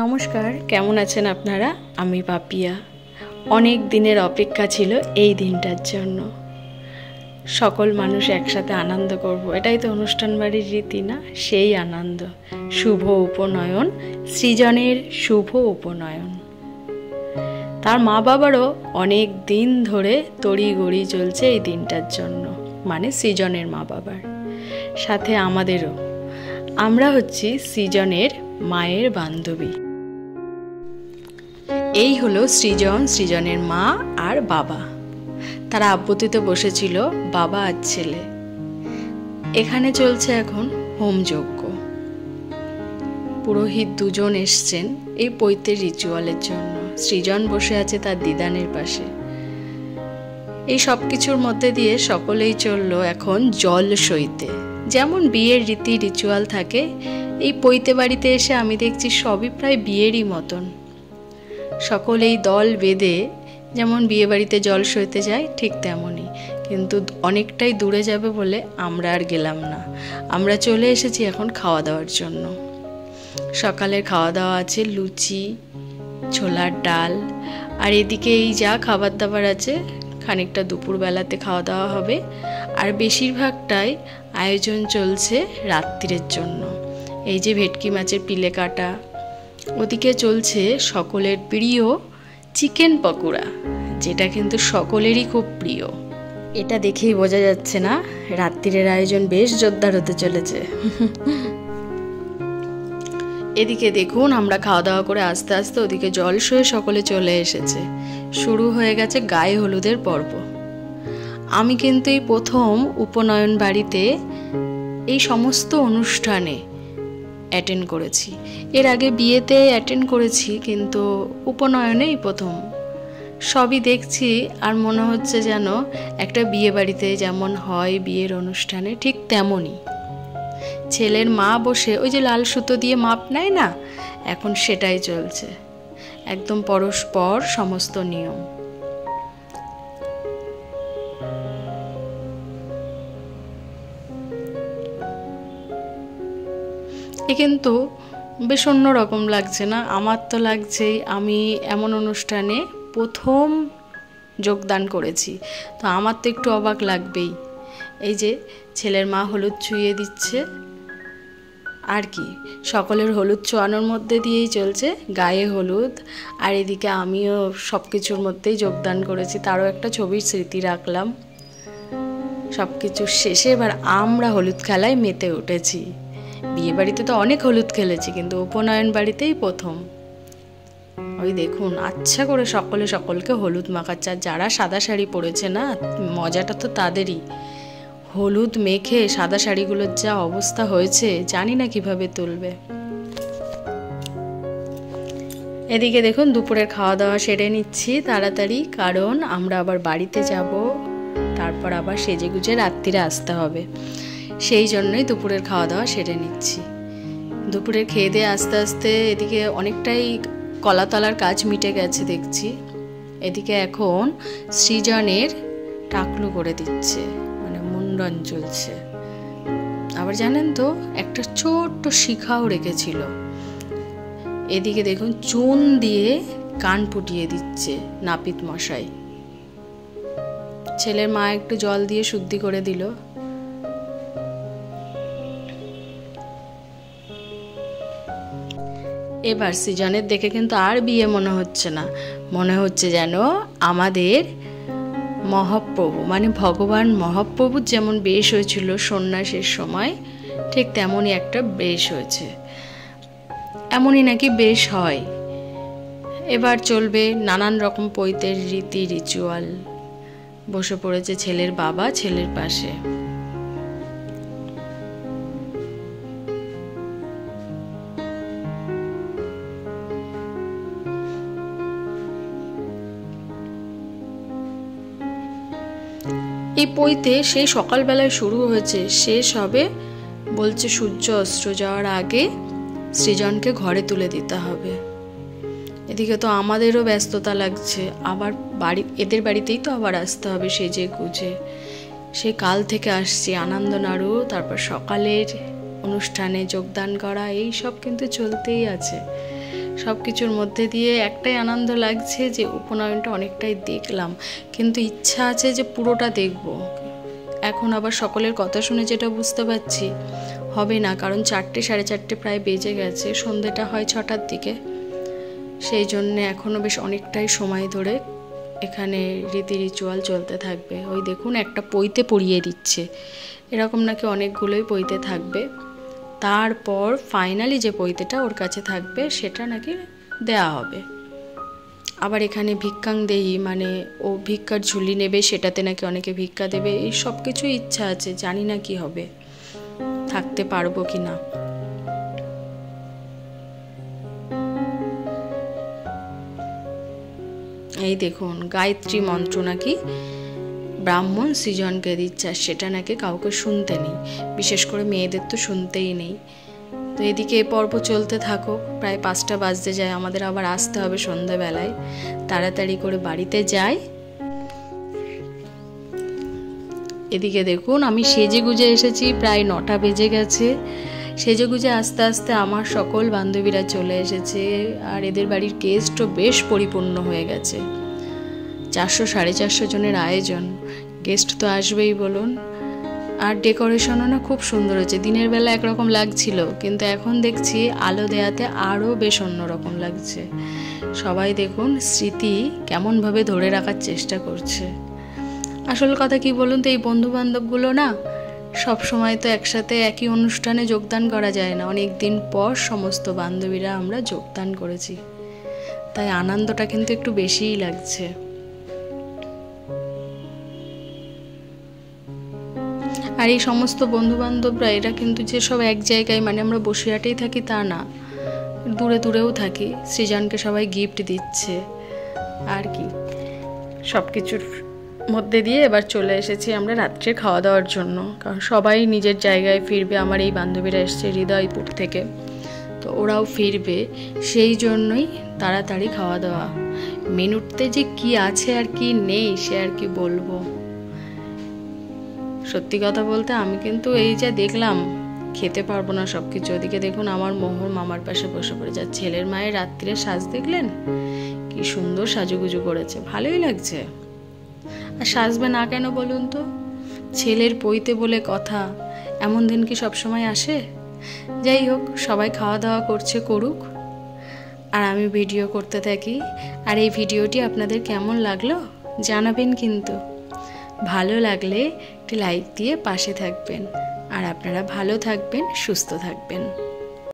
নমস্কার, কেমন আছেন আপনারা? আমি পাপিয়া। অনেক দিনের অপেক্ষা ছিল এই দিনটার জন্য। সকল মানুষ একসাথে আনন্দ করব, এটাই তো অনুষ্ঠান বাড়ির রীতি না? সেই আনন্দ। শুভ উপনয়ন, সৃজনের শুভ উপনয়ন। তার মা বাবারও অনেক দিন ধরে তড়িঘড়ি চলছে এই দিনটার জন্য, মানে সৃজনের মা বাবার সাথে আমাদেরও। আমরা হচ্ছি সৃজনের মায়ের বান্ধবী। এই হলো সৃজনের মা আর বাবা। তারা আব্বুতিতে বসেছিল, বাবা আর ছেলে। এখানে চলছে এখন হোমযজ্ঞ। পুরোহিত দুজন এসছেন এই পৈতের রিচুয়ালের জন্য। সৃজন বসে আছে তার দিদানের পাশে। এই সব কিছুর মধ্যে দিয়ে সকলেই চললো এখন জল সইতে। যেমন বিয়ের রীতি রিচুয়াল থাকে, এই পৈতে বাড়িতে এসে আমি দেখছি সবই প্রায় বিয়েরই মতন। সকলেই দল বেঁধে যেমন বিয়ে বাড়িতে জল সইতে যায় ঠিক তেমনই, কিন্তু অনেকটাই দূরে যাবে বলে আমরা আর গেলাম না। আমরা চলে এসেছি এখন খাওয়া দাওয়ার জন্য। সকালের খাওয়া দাওয়া আছে লুচি, ছোলার ডাল, আর এদিকে এই যা খাবার দাবার আছে খানিকটা দুপুরবেলাতে খাওয়া দাওয়া হবে। আর বেশিরভাগটাই আয়োজন চলছে রাত্রিরের জন্য। এই যে ভেটকি মাছের পিলে কাটা, ওদিকে চলছে সকলের প্রিয় চিকেন পকোড়া, যেটা কিন্তু সকলেরই খুব প্রিয়। এটা দেখেই বোঝা যাচ্ছে না রাত্রিরের আয়োজন বেশ জোরদার হতে চলেছে। এদিকে দেখুন, আমরা খাওয়া দাওয়া করে আস্তে আস্তে ওদিকে জল সয়ে সকলে চলে এসেছে। শুরু হয়ে গেছে গায়ে হলুদের পর্ব। আমি কিন্তু এই প্রথম উপনয়ন বাড়িতে এই সমস্ত অনুষ্ঠানে অ্যাটেন্ড করেছি। এর আগে বিয়েতে অ্যাটেন্ড করেছি, কিন্তু উপনয়নেই প্রথম। সবই দেখছি আর মনে হচ্ছে যেন একটা বিয়ে বাড়িতে যেমন হয় বিয়ের অনুষ্ঠানে ঠিক তেমনই। ছেলের মা বসে ওই যে লাল সুতো দিয়ে মাপ নেয় না, এখন সেটাই চলছে। একদম পরস্পর সমস্ত নিয়ম। এ কিন্তু বেশ অন্যরকম লাগছে না? আমার তো লাগছেই, আমি এমন অনুষ্ঠানে প্রথম যোগদান করেছি, তো আমার তো একটু অবাক লাগবেই। এই যে ছেলের মা হলুদ ছুঁয়ে দিচ্ছে, আর কি সকলের হলুদ ছোঁয়ানোর মধ্যে দিয়েই চলছে গায়ে হলুদ। আর এদিকে আমিও সব কিছুর মধ্যেই যোগদান করেছি, তারও একটা ছবির স্মৃতি রাখলাম। সব কিছু শেষে এবার আমরা হলুদ খেলায় মেতে উঠেছি। বিয়ে বাড়িতে তো অনেক হলুদ খেলেছি, কিন্তু উপনয়ন বাড়িতেই প্রথম। ওই দেখুন, আচ্ছা করে সকলে সকলকে হলুদ মাখাচ্ছে। আর যারা সাদা শাড়ি পরেছে না, মজাটা তো তাদেরই। হলুদ মেখে সাদা শাড়িগুলোর যা অবস্থা হয়েছে, জানি না কিভাবে তুলবে। এদিকে দেখুন, দুপুরের খাওয়া দাওয়া সেরে নিচ্ছি তাড়াতাড়ি, কারণ আমরা আবার বাড়িতে যাব, তারপর আবার সেজে গুজে রাত্রিরে আসতে হবে। সেই জন্যই দুপুরের খাওয়া দাওয়া সেরে নিচ্ছি। দুপুরের খেয়ে দিয়ে আস্তে আস্তে এদিকে অনেকটাই কলাতলার কাজ মিটে গেছে দেখছি। এদিকে এখন সৃজনের টাকলু করে দিচ্ছে, মানে মুন্ডন চলছে। আবার জানেন তো, একটা ছোট্ট শিখাও রেখেছিল। এদিকে দেখুন চুন দিয়ে কান ফুটিয়ে দিচ্ছে নাপিত মশাই। ছেলের মা একটু জল দিয়ে শুদ্ধি করে দিল। এবার সৃজনের দেখে কিন্তু আর বিয়ে মনে হচ্ছে না, মনে হচ্ছে যেন আমাদের মহাপ্রভু, মানে ভগবান মহাপ্রভুর যেমন বেশ হয়েছিল সন্ন্যাসের সময়, ঠিক তেমনই একটা বেশ হয়েছে। এমনই নাকি বেশ হয়। এবার চলবে নানান রকম পৈতের রীতি রিচুয়াল। বসে পড়েছে ছেলের বাবা ছেলের পাশে। এই পৈতে সেই সকালবেলায় শুরু হয়েছে, শেষ হবে বলছে সূর্য অস্ত যাওয়ার আগে সৃজনকে ঘরে তুলে দিতে হবে। এদিকে তো আমাদেরও ব্যস্ততা লাগছে, আবার এদের বাড়িতেই তো আবার আসতে হবে সেজে গুজে। সে কাল থেকে আসছি আনন্দ নাড়ু, তারপর সকালের অনুষ্ঠানে যোগদান করা, এই সব কিন্তু চলতেই আছে। সব কিছুর মধ্যে দিয়ে একটাই আনন্দ লাগছে যে উপনয়নটা অনেকটাই দেখলাম, কিন্তু ইচ্ছা আছে যে পুরোটা দেখব। এখন আবার সকলের কথা শুনে যেটা বুঝতে পারছি হবে না, কারণ 4টে সাড়ে 4টে প্রায় বেজে গেছে, সন্ধ্যেটা হয় 6টার দিকে। সেই জন্যে এখনও বেশ অনেকটাই সময় ধরে এখানে রীতি রিচুয়াল চলতে থাকবে। ওই দেখুন একটা পৈতে পরিয়ে দিচ্ছে, এরকম নাকি অনেকগুলোই পৈতে থাকবে। তারপর ফাইনালি যে পৈতেটা ওর কাছে থাকবে সেটা নাকি দেয়া হবে। আবার এখানে ভিক্ষাং দেহি, মানে ও ভিক্ষার ঝুলি নেবে, সেটাতে নাকি অনেকে ভিক্ষা দেবে। এই সব কিছু ইচ্ছা আছে, জানি না কি হবে, থাকতে পারবো কি না। এই দেখুন গায়ত্রী মন্ত্র নাকি ব্রাহ্মণ সৃজনকে দিচ্ছে, আর সেটা নাকি কাউকে শুনতে নেই, বিশেষ করে মেয়েদের তো শুনতেই নেই। তো এদিকে এ পর্ব চলতে থাকুক, প্রায় 5টা বাজতে যায়, আমাদের আবার আসতে হবে সন্ধ্যাবেলায়। তাড়াতাড়ি করে বাড়িতে যাই। এদিকে দেখুন আমি সেজে গুজে এসেছি, প্রায় 9টা বেজে গেছে। সেজে গুজে আস্তে আস্তে আমার সকল বান্ধবীরা চলে এসেছে, আর এদের বাড়ির গেস্টও বেশ পরিপূর্ণ হয়ে গেছে। 400 সাড়ে 400 জনের আয়োজন, গেস্ট তো আসবেই বলুন। আর ডেকোরেশনও না খুব সুন্দর হয়েছে। দিনের বেলা একরকম লাগছিল, কিন্তু এখন দেখছি আলো দেয়াতে আরও বেশ অন্যরকম লাগছে। সবাই দেখুন স্মৃতি কেমনভাবে ধরে রাখার চেষ্টা করছে। আসল কথা কি বলুন তো, এই বন্ধু বান্ধবগুলো না সব সময় তো একসাথে একই অনুষ্ঠানে যোগদান করা যায় না। অনেক দিন পর সমস্ত বান্ধবীরা আমরা যোগদান করেছি, তাই আনন্দটা কিন্তু একটু বেশিই লাগছে। আর এই সমস্ত বন্ধু বান্ধবরা এরা কিন্তু যে সব এক জায়গায়, মানে আমরা বসিরহাটেই থাকি তা না, দূরে দূরেও থাকি। সৃজনকে সবাই গিফট দিচ্ছে আর কি। সব কিছুর মধ্যে দিয়ে এবার চলে এসেছি আমরা রাত্রে খাওয়া দাওয়ার জন্য, কারণ সবাই নিজের জায়গায় ফিরবে। আমার এই বান্ধবীরা এসছে হৃদয়পুর থেকে, তো ওরাও ফিরবে, সেই জন্যই তাড়াতাড়ি খাওয়া দাওয়া। মেনুতে যে কি আছে আর কি নেই সে আর কি বলবো। সত্যি কথা বলতে আমি কিন্তু এই যা দেখলাম খেতে পারবো না সব কিছু। ওদিকে দেখুন আমার মোহর মামার পাশে বসে পড়ে, যা ছেলের মায়ের রাত্রিরে সাজ দেখলেন, কি সুন্দর সাজুগুজু করেছে, ভালোই লাগছে। আর সাজবে না কেন বলুন তো, ছেলের পৈতে বলে কথা, এমন দিন কি সবসময় আসে? যাই হোক, সবাই খাওয়া দাওয়া করছে, করুক, আর আমি ভিডিও করতে থাকি। আর এই ভিডিওটি আপনাদের কেমন লাগলো জানাবেন কিন্তু। ভালো লাগলে একটি লাইক দিয়ে পাশে থাকবেন। আর আপনারা ভালো থাকবেন, সুস্থ থাকবেন।